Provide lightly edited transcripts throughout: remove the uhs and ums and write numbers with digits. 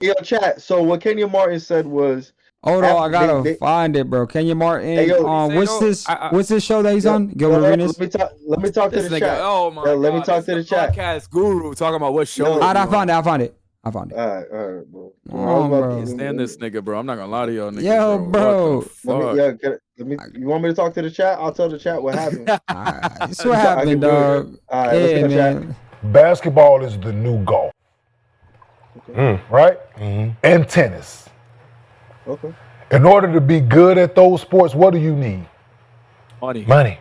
Yo, chat. So what Kenyon Martin said was Hold on, I after gotta they find it, bro. Kenyon hey Martin. yo, What he say What's though? this? What's this show that he's yo, on? yo, Gilbert hold on, Arenas. let me talk to This the nigga, chat. oh my Yo, let me god, talk this to the the chat. podcast guru talking about what show No, is he I found it. on. I found it. I found it. all right, bro. Come I was on, about Can't bro. stand this nigga, bro. I'm not gonna lie to y'all niggas, Yo, bro. What the bro. let me fuck? yeah, let me. You want me to talk to the chat? I'll tell the chat what happened. This what I can happened, do it. dog. All right, let's Yeah, go, chat. man. Basketball is the new golf, right? And tennis. Okay. In order to be good at those sports, what do you need? Money.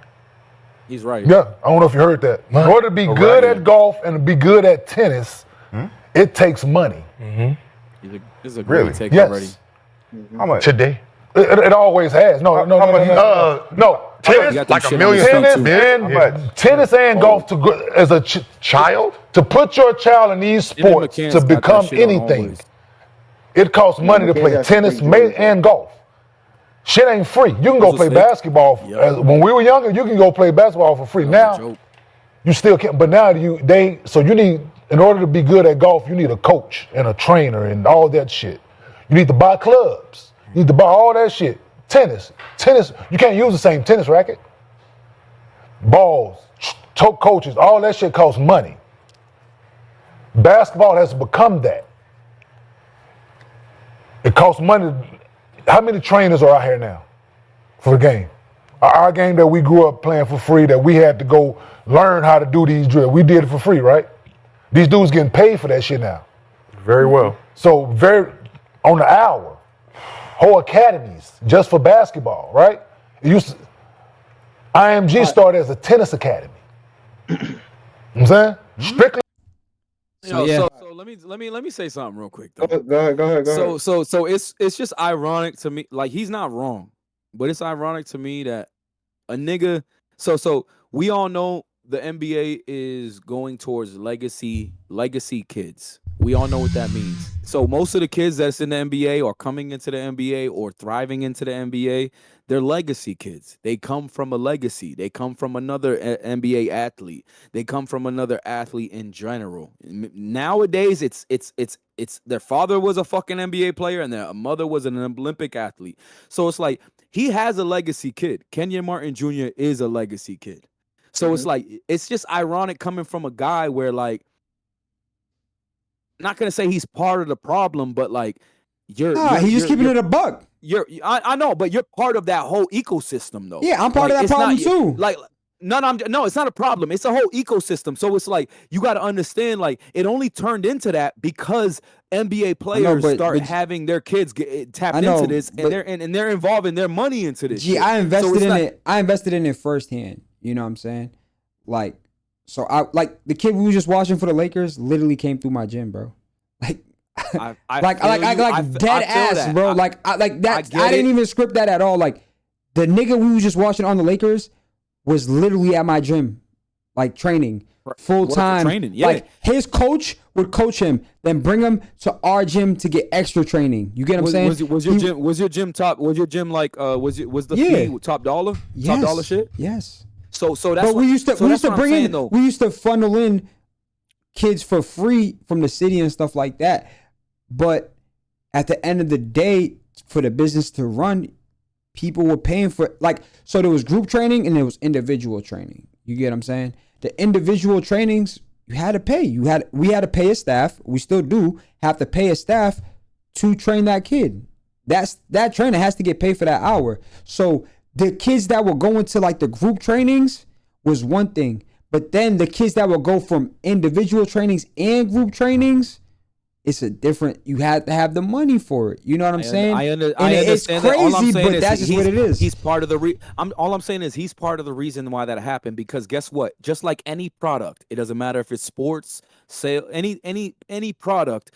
He's right. Yeah, I don't know if you heard that. In order to be good at golf and to be good at tennis, it takes money. This is a Really? great take Yes. already. How much? Today. It always has. No. Tennis? got them Like shit a on million his feet, Tennis too. and How much? tennis and golf to go, as a Child? to put your child in these Jimmy sports McCann's to got that become shit on anything. always. It costs money to McCann's play got tennis some free and golf. Shit ain't free. You can go Those are play sick. basketball. Yup. When we were younger, you can go play basketball for free. That was a Now joke. you still can't. But now you need, in order to be good at golf, you need a coach and a trainer and all that shit. You need to buy clubs. You need to buy all that shit. Tennis, you can't use the same tennis racket. Balls, coaches, all that shit costs money. Basketball has become that. It costs money. How many trainers are out here now for the game? Our game that we grew up playing for free, that we had to go learn how to do these drills. We did it for free, right? These dudes getting paid for that shit now. Very well. So on the hour, whole academies just for basketball, right? It used to, IMG started as a tennis academy. You know what I'm saying? Strictly. Yo, yeah. so let me say something real quick Go though. ahead. So it's just ironic to me. Like, he's not wrong, but it's ironic to me that a nigga. So we all know the NBA is going towards legacy kids. We all know what that means. So most of the kids that's in the NBA or coming into the NBA or thriving into the NBA, they're legacy kids. They come from a legacy. They come from another NBA athlete. They come from another athlete in general. Nowadays, it's their father was a fucking NBA player and their mother was an Olympic athlete. So it's like he has a legacy kid. Kenyon Martin Jr. is a legacy kid. So it's like, it's just ironic coming from a guy where, like, not gonna say he's part of the problem, but like He's just keeping it a buck. I know, but you're part of that whole ecosystem, though. Yeah, I'm part of that it's problem not, too. Like, no, it's not a problem. It's a whole ecosystem. So it's like, you got to understand, like, it only turned into that because NBA players start having their kids get tapped into this, and they're involving their money into this. Shit. I invested in it. I invested in it firsthand. You know what I'm saying? Like, so like the kid we was just watching for the Lakers literally came through my gym, bro. Like, dead ass, bro. I didn't even script that at all. Like, the nigga we was just watching on the Lakers was literally at my gym, like training full time. Training, yeah. Like, his coach would coach him, then bring him to our gym to get extra training. You get what I'm saying? Was your gym top? Was your gym like? Was the fee top dollar? Yes. Top dollar shit. Yes. So that's. But we used to bring in. Though. We used to funnel in kids for free from the city and stuff like that. But at the end of the day, for the business to run, people were paying for, like, so there was group training and there was individual training. You get what I'm saying? The individual trainings, you had to pay. We had to pay a staff. We still do have to pay a staff to train that kid. That trainer has to get paid for that hour. So the kids that were going to, like, the group trainings was one thing. But then the kids that would go from individual trainings and group trainings, it's a different. You had to have the money for it. You know what I'm saying? I understand. It's crazy, but that's just what it is. He's part of the. All I'm saying is he's part of the reason why that happened. Because guess what? Just like any product, it doesn't matter if it's sports, sale, any product,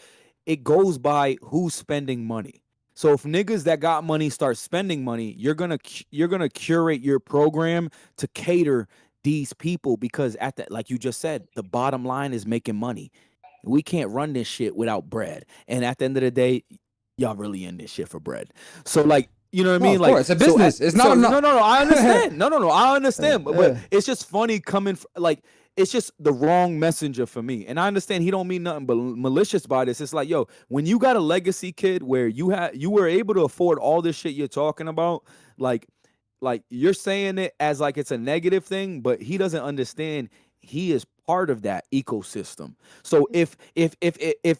it goes by who's spending money. So if niggas that got money start spending money, you're gonna curate your program to cater these people, because at that, like you just said, the bottom line is making money. We can't run this shit without bread. And at the end of the day, y'all really in this shit for bread. So, like, you know what I mean? Like, it's a business. It's not enough. No, I understand. No, I understand. But it's just funny coming like, it's just the wrong messenger for me. And I understand he don't mean nothing but malicious by this. It's like, yo, when you got a legacy kid where you were able to afford all this shit you're talking about, like you're saying it as like it's a negative thing, but he doesn't understand he is part of that ecosystem. So if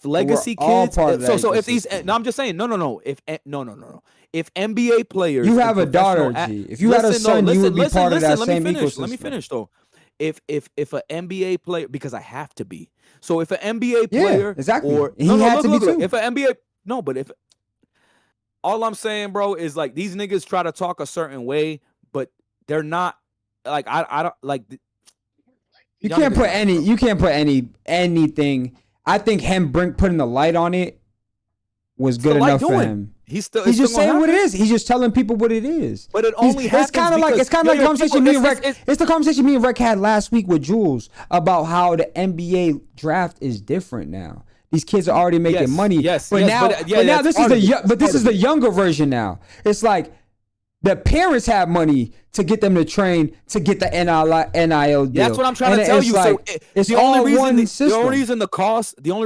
legacy all kids, part of that so if these, ecosystem. no, I'm just saying, no, if NBA players, You and have a daughter, professional G. If you had a son, you would be part of that same ecosystem. Let me finish though. If an NBA player, because I have to be. So if an NBA player, exactly. or He had to be too. if an NBA, no, but if all I'm saying, bro, is like these niggas try to talk a certain way, but they're not like I don't like. You can't put anything. I think him putting the light on it was good enough for him. He's just saying what it is. He's just telling people what it is. But it only happens. It's kind of like the conversation me and Rec. It's the conversation me and Rec had last week with Jules about how the NBA draft is different now. These kids are already making money. But now this is the younger version now. It's like the parents have money to get them to train to get the NIL deal. That's what I'm trying to tell you. Like, so it's the all only one reason system. the only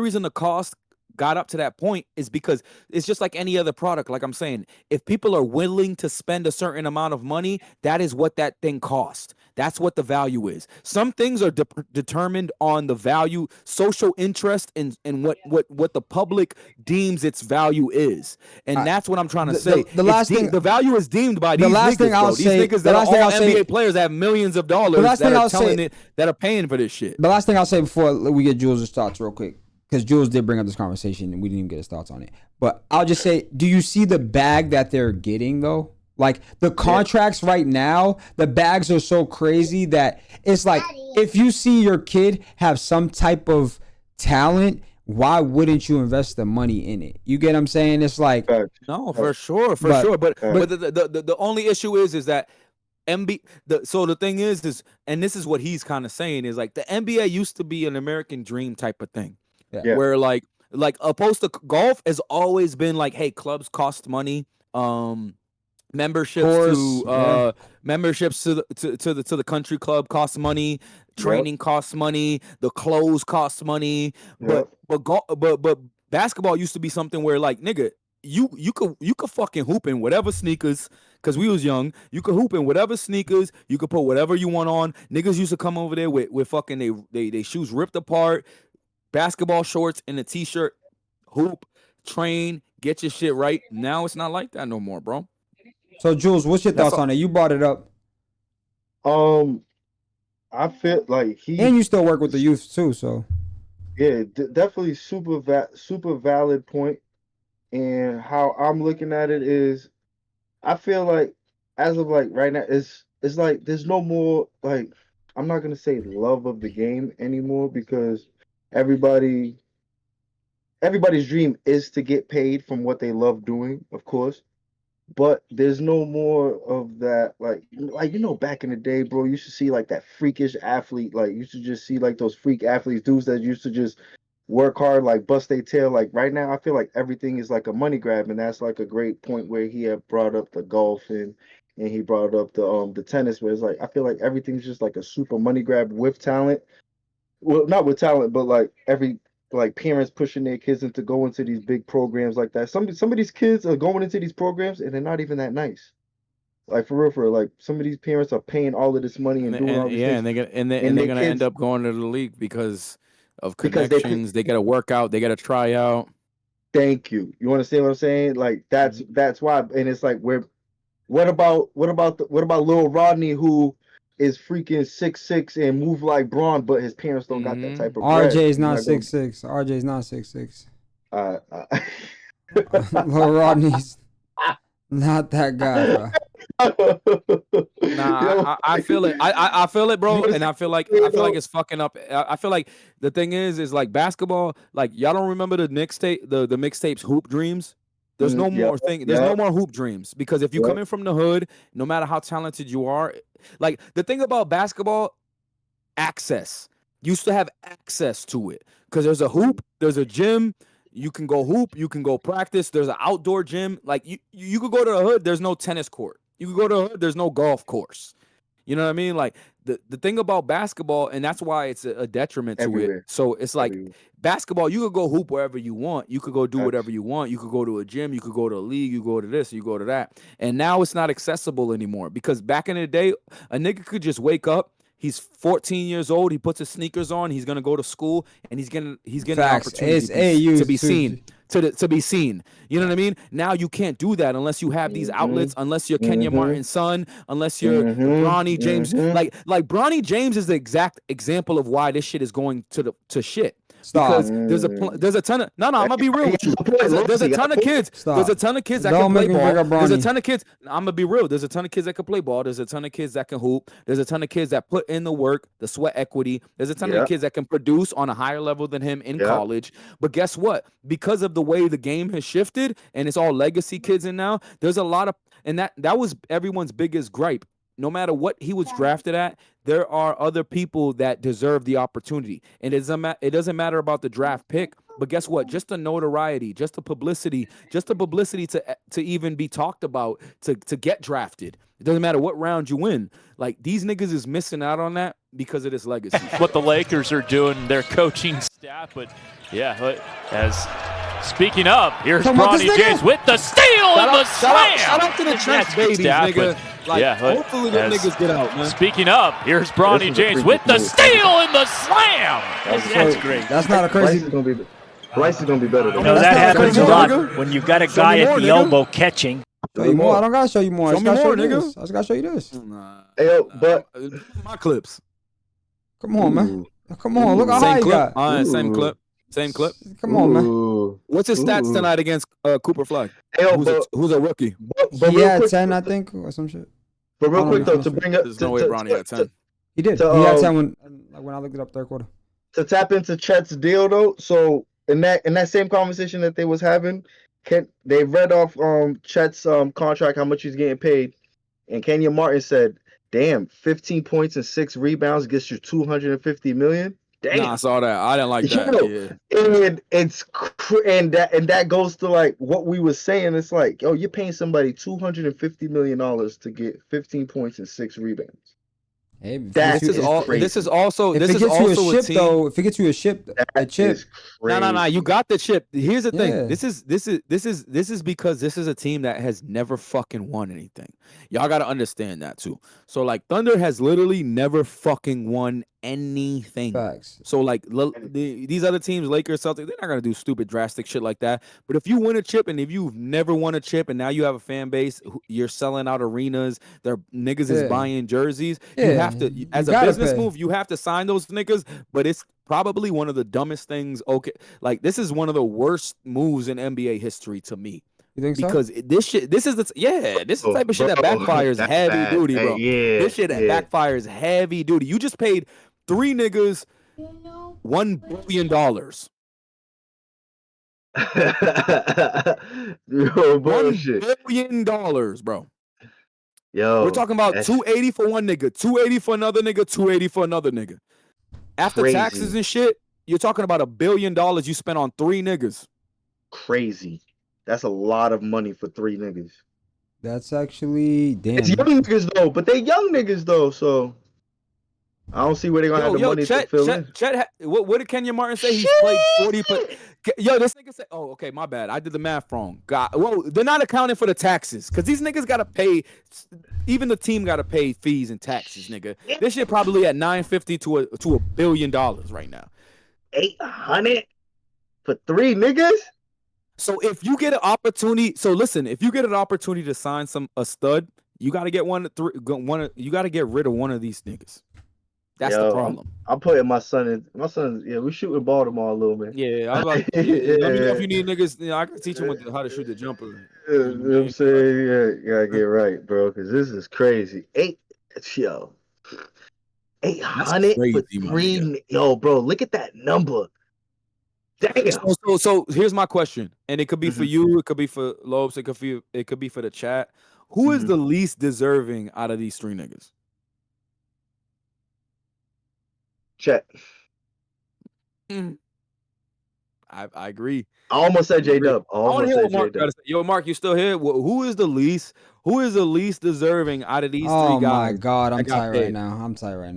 reason the cost got up to that point is because it's just like any other product. Like I'm saying, if people are willing to spend a certain amount of money, that is what that thing costs. That's what the value is. Some things are determined on the value, social interest, and what the public deems its value is, and that's what I'm trying to say. The value is deemed by these niggas, these niggas that are all NBA players that have millions of dollars that are paying for this shit. The last thing I'll say before we get Jules' thoughts real quick, because Jules did bring up this conversation and we didn't even get his thoughts on it. But I'll just say, do you see the bag that they're getting though? Like the contracts right now, the bags are so crazy that it's like, if you see your kid have some type of talent, why wouldn't you invest the money in it? You get what I'm saying? It's like, no, for sure. But the only issue is that so the thing is, and this is what he's kind of saying, is like the NBA used to be an American dream type of thing. Yeah. Where like opposed to golf has always been like, hey, clubs cost money, memberships to the country club costs money, training costs money, the clothes costs money, but basketball used to be something where like, nigga, you could fucking hoop in whatever sneakers, because we was young. You could hoop in whatever sneakers, you could put whatever you want on. Niggas used to come over there with fucking they shoes ripped apart, basketball shorts and a t-shirt, hoop, train, get your shit right. Now it's not like that no more, bro. So Jules, what's your thoughts on it? You brought it up. I feel like and you still work with the youth too, so yeah, definitely super valid point. And how I'm looking at it is, I feel like as of like right now, it's like there's no more, like, I'm not gonna say love of the game anymore, because everybody's dream is to get paid from what they love doing, of course. But there's no more of that, like back in the day, bro, you used to see like that freakish athlete, like you used to just see like those freak athletes, dudes that used to just work hard, like bust their tail. Like right now, I feel like everything is like a money grab, and that's like a great point where he had brought up the golf and he brought up the tennis, where it's like I feel like everything's just like a super money grab with talent. Well, not with talent, but like parents pushing their kids into go into these big programs like that. Some of these kids are going into these programs and they're not even that nice. Like for real, like some of these parents are paying all of this money and doing all these things. and they're gonna end up going to the league because of connections. They gotta work out, they gotta try out. Thank you. You understand what I'm saying? Like that's why. And it's like, what about little Rodney, who is freaking 6'6" and move like Braun, but his parents don't got that type of bread. RJ's not 6'6". RJ's not 6'6". Little Rodney's not that guy, bro. Nah, I feel it. I feel it, bro, and I feel like it's fucking up. I feel like the thing is like basketball. Like y'all don't remember the mixtapes Hoop Dreams? There's no more thing. There's no more hoop dreams, because if you come in from the hood, no matter how talented you are, like the thing about basketball, access. You used to have access to it because there's a hoop, there's a gym. You can go hoop, you can go practice. There's an outdoor gym. Like you could go to the hood. There's no tennis court. You could go to the hood. There's no golf course. You know what I mean? Like the thing about basketball, and that's why it's a detriment to Everywhere. it. So it's like Everywhere. basketball, you could go hoop wherever you want. You could go do Facts. whatever you want. You could go to a gym. You could go to a league. You go to this. You go to that. And now it's not accessible anymore because back in the day, a nigga could just wake up. He's 14 years old. He puts his sneakers on. He's gonna go to school, and he's getting an Facts. opportunity It's AU to be seen. To be seen. You know what I mean? Now you can't do that unless you have these outlets, unless you're Kenyon Martin's son, unless you're Bronny James. Like Bronny James is the exact example of why this shit is going to shit. Stop. Because there's a ton of I'm gonna be real with you. There's a ton of kids. Stop. There's a ton of kids that Don't can play make me bring ball. up There's a Bronny. ton of kids. I'm gonna be real. There's a ton of kids that can play ball. There's a ton of kids that can hoop. There's a ton of kids that put in the work, the sweat equity. There's a ton of kids that can produce on a higher level than him in college. But guess what? Because of the way the game has shifted and it's all legacy kids in now, there's a lot of, and that was everyone's biggest gripe. No matter what he was drafted at, there are other people that deserve the opportunity. And it doesn't matter about the draft pick, but guess what? Just the notoriety, just the publicity to even be talked about to get drafted. It doesn't matter what round you win. Like these niggas is missing out on that because of this legacy. What the Lakers are doing, their coaching staff, but as speaking of, here's Bronny James with the steal and the slam. Shout out to the Trench babies, nigga. Like, hopefully them niggas get out, man. Speaking of, here's Bronny James with the steal and the slam. That's great. That's not a crazy. Bryce is gonna be better than No, that. that That's happens a crazy, lot nigga. when you've got a Show guy me at more, the nigga. elbow catching. Show you more. I don't gotta show you more. I Show just me gotta show more, you nigga. this. I just gotta show you this. Nah, Hey, yo, but my clips. Come on, man. Come on. Look how high Same you clip. got. All right, same Ooh. clip. Same clip. Come on, man. Ooh. What's his stats Ooh. tonight against Cooper Flag? Hey, yo, Who's a rookie? but He real had quick, 10, I think, or some shit. But real I don't quick know. though, to bring up There's no way Bronny had 10. He did. So, He had 10 when I looked it up third quarter. to tap into Chet's deal though. So in that same conversation that they was having, they read off Chet's contract, how much he's getting paid, and Kenyon Martin said, "Damn, 15 points and 6 rebounds gets you 250 million." Damn. Nah, I saw that. I didn't like that. Yo, Yeah. and that goes to like what we were saying. It's like, yo, you're paying somebody $250 million to get 15 points and 6 rebounds. Hey, That This is is all. crazy. This is also. If This it is gets you a also a ship, team. though, if it gets you a chip, That is crazy. No. You got the chip. Here's the thing. Yeah. This is because this is a team that has never fucking won anything. Y'all got to understand that too. So like Thunder has literally never fucking won anything. facts. So like these other teams, Lakers, Celtics, they're not gonna do stupid, drastic shit like that. But if you win a chip, and if you've never won a chip, and now you have a fan base, you're selling out arenas, their niggas is Yeah. buying jerseys. Yeah, You have to, you as a gotta business pay. move, you have to sign those niggas. But it's probably one of the dumbest things. Okay, like this is one of the worst moves in NBA history to me. You think so? Because this is the type of shit that Bro, backfires that's heavy bad. duty, Hey, bro. yeah, This shit backfires heavy duty. You just paid 3 niggas $1 billion. Yo, bullshit. $1 billion, bro. Yo, We're talking about that's 280 for one nigga, 280 for another nigga, 280 for another nigga. After Crazy. taxes and shit, you're talking about $1 billion you spent on 3 niggas. crazy. That's a lot of money for 3 niggas. That's actually damn. It's young niggas though, but they young niggas though, so I don't see where they're gonna have the money to fill in. What did Kenyon Martin say? He's played 40. Yo, this nigga said, oh, okay, my bad. I did the math wrong. Well, they're not accounting for the taxes because these niggas got to pay. Even the team got to pay fees and taxes, nigga. This shit probably at $950 to $1 billion right now. 800 for 3 niggas? So if you get an opportunity, if you get an opportunity to sign a stud, you got to get you got to get rid of one of these niggas. That's the problem. I'm putting my son in. My son, yeah, we shooting Baltimore a little bit. Yeah, I was like, let me know if you need niggas. I can teach them how to shoot the jumper. You know what I'm saying? Yeah, you gotta get right, bro, because this is crazy. 800 for crazy, my 3. Yo, bro, look at that number. Damn. So here's my question, and it could be for you, it could be for Lopes, it could be for the chat. Who is the least deserving out of these 3 niggas? Chet. I agree. I almost said agree. JDub. I I want to almost hear said what Mark got JDub. to say. Yo, Mark, you still here? Who is the least deserving out of these Oh three my guys? God, I'm that got tired right paid? now. I'm tired right now.